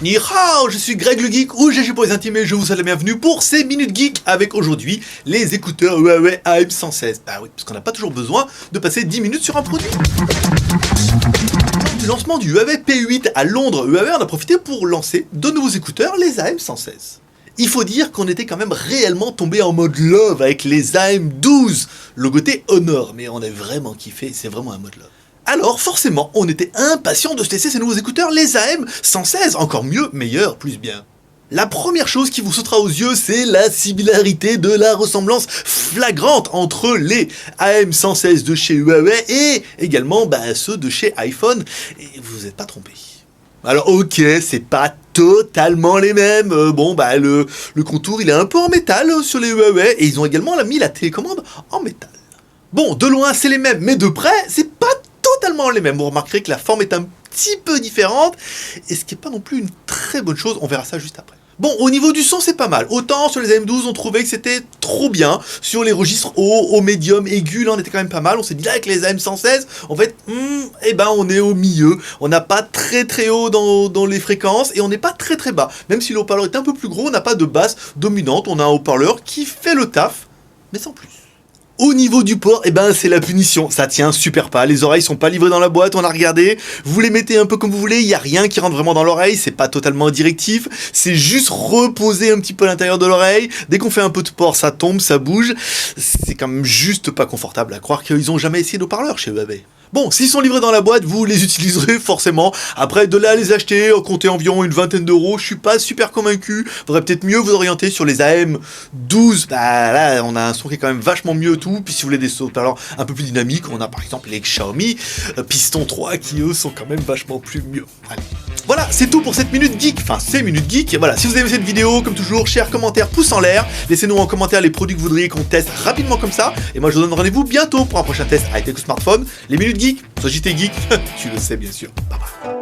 Ni hao, je suis Greg le Geek ou GG pour les intimes et je vous souhaite la bienvenue pour ces Minutes Geek avec aujourd'hui les écouteurs Huawei AM116. Bah oui, parce qu'on n'a pas toujours besoin de passer 10 minutes sur un produit. Lors du lancement du Huawei P8 à Londres, Huawei en a profité pour lancer de nouveaux écouteurs, les AM116. Il faut dire qu'on était quand même réellement tombé en mode love avec les AM12, logoté Honor, mais on a vraiment kiffé, c'est vraiment un mode love. Alors forcément, on était impatient de tester ces nouveaux écouteurs, les AM116, encore mieux, meilleur, plus bien. La première chose qui vous sautera aux yeux, c'est la similarité de la ressemblance flagrante entre les AM116 de chez Huawei et également ceux de chez iPhone, et vous n'êtes pas trompé. Alors ok, c'est pas totalement les mêmes, le contour il est un peu en métal sur les Huawei, et ils ont également mis la télécommande en métal. Bon, de loin c'est les mêmes, mais de près c'est pas totalement les mêmes. Vous remarquerez que la forme est un petit peu différente, et ce qui n'est pas non plus une très bonne chose, on verra ça juste après. Bon, au niveau du son, c'est pas mal. Autant sur les AM12, on trouvait que c'était trop bien. Sur les registres haut, au médium, aigu, là, on était quand même pas mal. On s'est dit là, avec les AM116, en fait, on est au milieu. On n'a pas très haut dans les fréquences, et on n'est pas très bas. Même si le haut-parleur est un peu plus gros, on n'a pas de basse dominante. On a un haut-parleur qui fait le taf, mais sans plus. Au niveau du port, c'est la punition, ça tient super pas, les oreilles sont pas livrées dans la boîte, on a regardé, vous les mettez un peu comme vous voulez, il n'y a rien qui rentre vraiment dans l'oreille, c'est pas totalement directif, c'est juste reposer un petit peu à l'intérieur de l'oreille, dès qu'on fait un peu de port, ça tombe, ça bouge, c'est quand même juste pas confortable à croire qu'ils ont jamais essayé nos parleurs chez Huawei. Bon, s'ils sont livrés dans la boîte, vous les utiliserez forcément. Après, de là à les acheter, comptez environ une vingtaine d'euros, je suis pas super convaincu. Faudrait peut-être mieux vous orienter sur les AM12. Là, on a un son qui est quand même vachement mieux tout. Puis si vous voulez des haut-parleurs un peu plus dynamiques, on a par exemple les Xiaomi Piston 3 qui eux sont quand même vachement plus mieux. Allez. Voilà, c'est tout pour cette Minute Geek. Enfin, ces Minutes Geek. Et voilà, si vous avez aimé cette vidéo, comme toujours, share, commentaire, pouce en l'air. Laissez-nous en commentaire les produits que vous voudriez qu'on teste rapidement comme ça. Et moi, je vous donne rendez-vous bientôt pour un prochain test high-tech ou smartphone. Les Minutes Geek, soit JT Geek, tu le sais bien sûr. Bye bye.